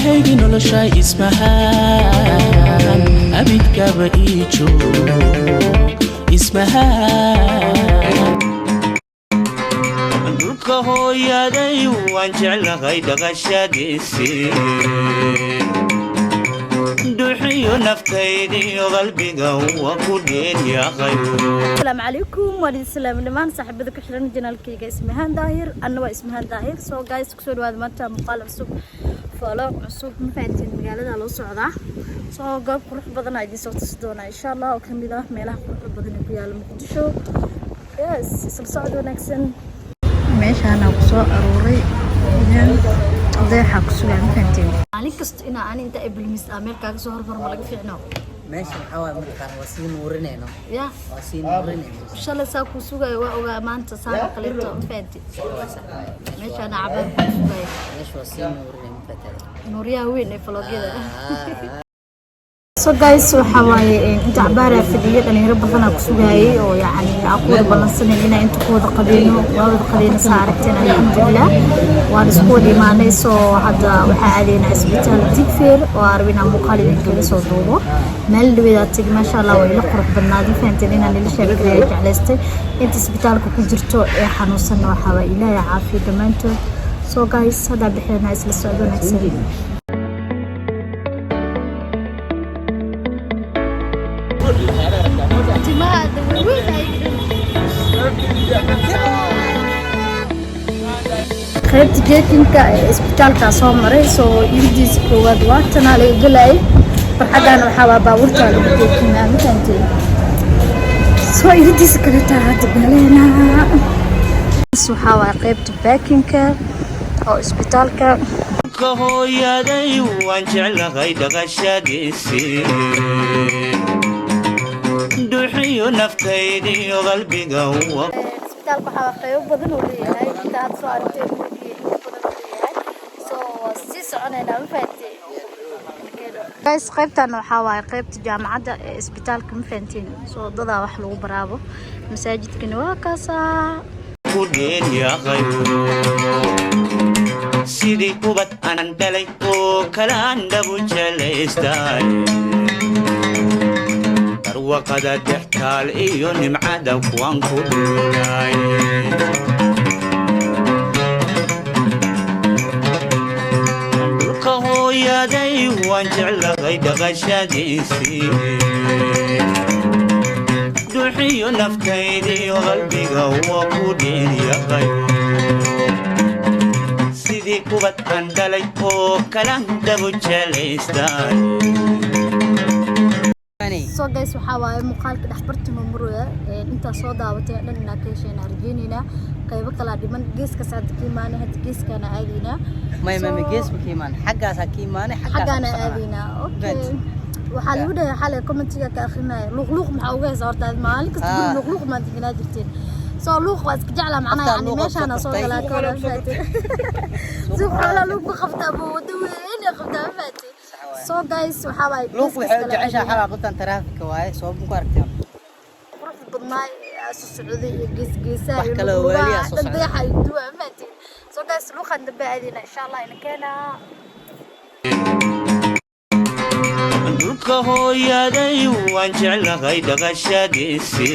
هيجي نولشاي اسمها أبيت كابيتشو اسمها دلكه يا داي وانجعل غيدا غشاديسي دوحي نفتيدي وقلبي قوة كودين يا غيو. السلام عليكم ورحمة الله لمان صاحب ذكر حرنا جنال كيجا اسمهان داهر أنا واسمهان داهر سو جايز كسر هذا متى مقالب سوق فلا سوق مفانتين مقالة على صعدة سو قاب كل بدنا عادي صوت صدونا إن شاء الله وكم بده ميله كل بدنا بيال مقدشو يس صعدوا نكسن ماشي أنا بسوق أروري ضيع حق سوق مفانتين عليك است أنا أنت قبل مستعمل كاك زهر برملك في عنو ماشي نحاول مرقان وسين ورنينو يا وسين ورنينو إن شاء الله ساكو سوقي وما أنت ساكو قليتو فانتي ماشي أنا عبر سوقي ماشي وسين ورنينو فترة نوريا وين فلوجيدا so guys waxa waaye inta cabaara fadhiyo dhalinyaro badan ku sugayay oo yaani aqoon balansanay in inta kooda qabeeno wada qabeeno saarteen alxamdulillah waan isku dhimaanay soo hadda waxa aadayna isbitaal Digfaar oo arbina muqaalid kale soo duubo meel dhawada tag ma sha Allah way la qurux badnaadii faanteen inaan la sheegay jeclaystay inta isbitaalka ku jirto ee xanuunsan waxa waa Ilaahay caafiyo dhamaantood so guys hada bixina isla socdo nagsan خيبت جيتنك اسبيتال كاسو مري سو يديس كواد واتنا لي غلاي فحدان وحا باورتا جيتنا متانتي سو يديس كلتا هاد غلينا سو حوا قيبت باكينك او اسبيتالك كهو يا داي وانجعل غيدا غشاديسي دوحي نفتيدي وقلبي قوة isbitaalku waxa qayb badan oo leeyahay inta aad soo aragtay badan leeyahay soo si soconayna ma fahanteen guys qaybtan waxa waaye qaybta jaamacadda ee isbitaalka ma fahanteen soo dada wax lagu baraabo masaajidkana waa kaasa kudeen ya qayo sidii kubad anan dhalay oo kala andabu jeleystay وقد تحتال إيو نمعدا وانكو دولاي القهو يا داي وانجعل غيدا غشاديسي دوحي نفتيدي وقلبي قوة كودين يا غيو سيدي كوبت اندالي وكالان دابو جاليستاي so guys waxa waaye muuqaalka dhaxbarta mamuruya inta soo daabatay dhanna ka sheena arjeenina qayb kala dhiman geeska saadkiimaana had geeskana aadina ما جيس بكيمان حقها سكيمان حقنا aadina okay waxa lagu dhahay xalay commentiga ka akhrinaay luqluq maxaa uga heesartaa maalin kasta luqluq ma digna jirteen soo luq waa iska jecla macnaha yani meeshana soo galaa ka wada faatay subxaana luq qabta boodo weyn qabta faatay so guys waxa way luq waxay jeceshaa xalaaqadan taraafika waaye soo ku aragtay qurux badnaay asu sacuudi geeska wax kale wali asu sacuudi ay duwa maatay so guys luqan dambe aadina insha Allah ina keena dulkaho ya dai wanjacl غيدا غشاديسي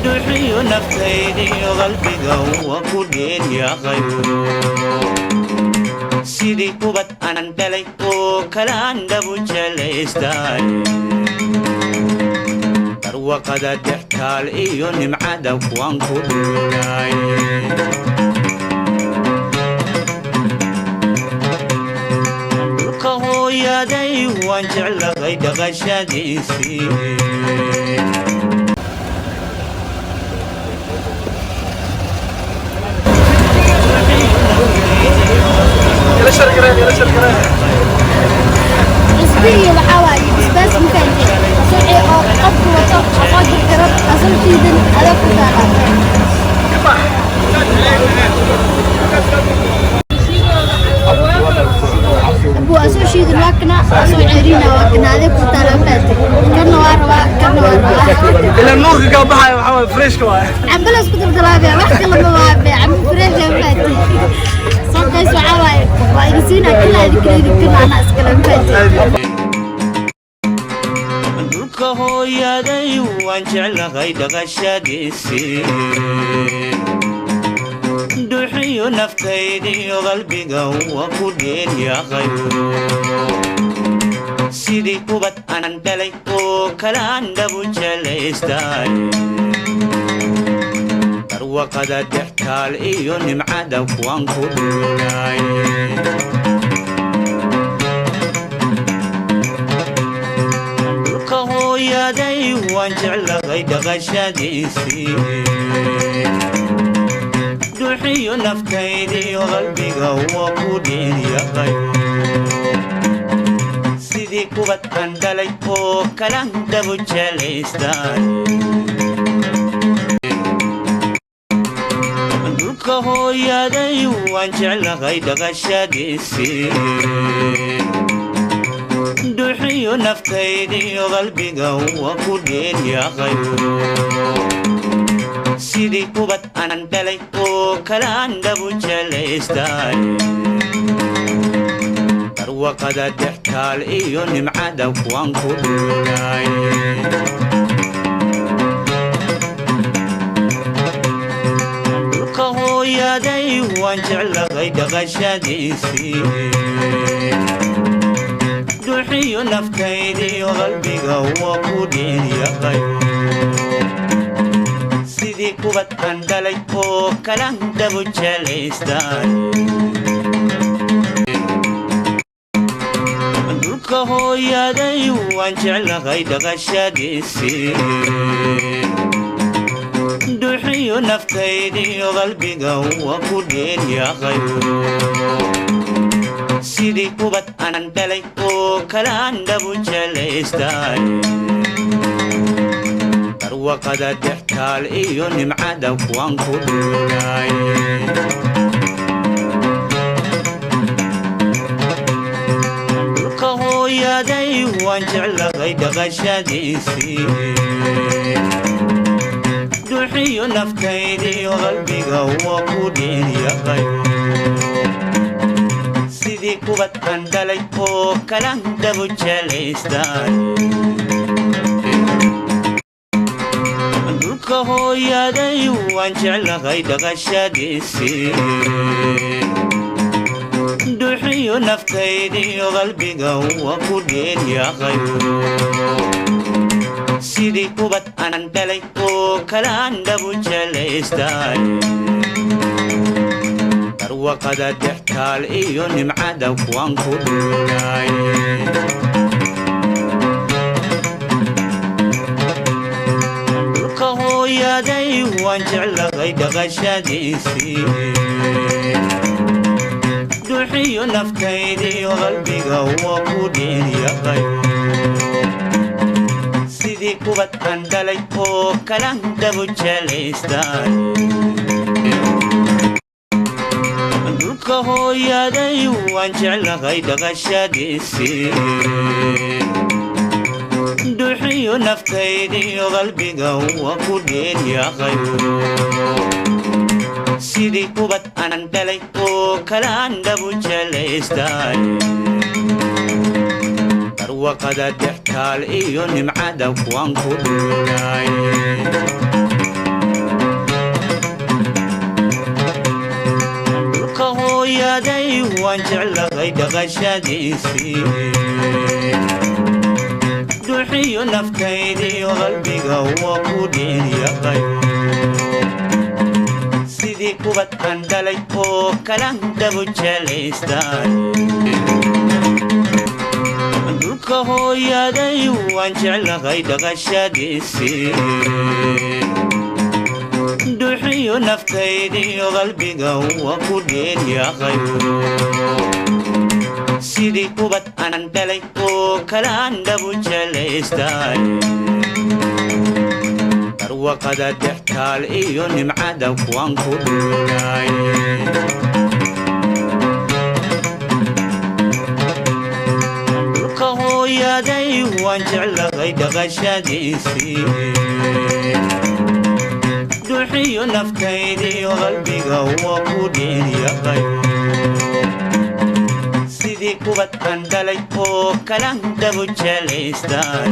دوحي نفتيدي وقلبي قوة كودين يا غيو sidii kubad anan dhalay oo kala andabu jeleystay barwaqada dhextaal iyo nimcada waan ku duulay dhulka hooyaday waan jeclahay dhaqashadiisii اسبوعي وحواي بس مكان صحي او قد وصف اقدر كرب اصل شيء هذا كله ابو اصل شيء الوقنا اصل عيرينا وقنا هذا كله فاتي كنا واروا الى النور قبحها وحواي فريش كواي عم بلاش كنت دلابي واحد كلمه ما عم فريش فاتي صدق وحواي dhulka hooyaday waan jeclahay dhaqashadiisii duxiyo naftaydiyo qalbiga waa ku dheeryahay sidii kubad aanan dhalay oo kale aan dhabu jelaystay barwaqada dhextaal iyo nimcada kuwaan ku dhulay dhulka hooyaday waan jeclahay dhaqashadiisii duxiyo naftaydiyo qalbiga waa ku dheeryahay sidii kubad aan dhalay oo kale aan dhabu jelaystay dhulka hooyaday waan jeclahay dhaqashadiisii duxiyo naftaydiyo qalbiga waa ku dheeryahay sidii kubad aanan dhalay oo kale aan dhabu jelaystay barwaqada dhextaal iyo nimcada kuwaan ku dhulay dhulka hooyaday waan jeclahay dhaqashadiisii duxiyo naftaydiyo qalbiga waa ku dheeryahay sidii kubad aan dhalay oo kale aan dhabu jelaystay dhulka hooyaday waan jeclahay dhaqashadiisii duxiyo naftaydiyo qalbiga waa ku dheeryahay sidii kubad aanan dhalay oo kale aan dhabu jelaystay barwaqada dhextaal iyo nimcada kuwaan ku dhulay dhulka hooyaday waan jeclahay dhaqashadiisii duxiyo naftaydiyo qalbiga waa ku dheeryahay sidii kubad aan dhalay oo kale aan dhabu jelaystay dhulka hooyaday waan jeclahay dhaqashadiisii duxiyo naftaydiyo qalbiga waa ku dheeryahay sidii kubad aanan dhalay oo kale aan dhabu jelaystay barwaqada dhextaal iyo nimcada kuwaan ku dhulay dhulka hooyaday waan jeclahay dhaqashadiisii duxiyo naftaydiyo qalbiga waa ku dheeryahay sidii kubad aan dhalay oo kale aan dhabu jelaystay dhulka hooyaday waan jeclahay dhaqashadiisii duxiyo naftaydiyo qalbiga waa ku dheeryahay sidii kubad aanan dhalay oo kale aan dhabu jelaystay barwaqada dhextaal iyo nimcada kuwaan ku dhulay dhulka hooyaday waan jeclahay dhaqashadiisii duxiyo naftaydiyo qalbiga waa ku dheeryahay sidii kubad aan dhalay oo kale aan dhabu jelaystay dhulka hooyaday waan jeclahay dhaqashadiisii duxiyo naftaydiyo qalbiga waa ku dheeryahay sidii kubad aanan dhalay oo kale aan dhabu jelaystay barwaqada dhextaal iyo nimcada kuwaan ku dhulay dhulka hooyaday waan jeclahay dhaqashadiisii duxiyo naftaydiyo qalbiga waa ku dheeryahay sidii ubad aan dhalay oo kala dabu jelaystaan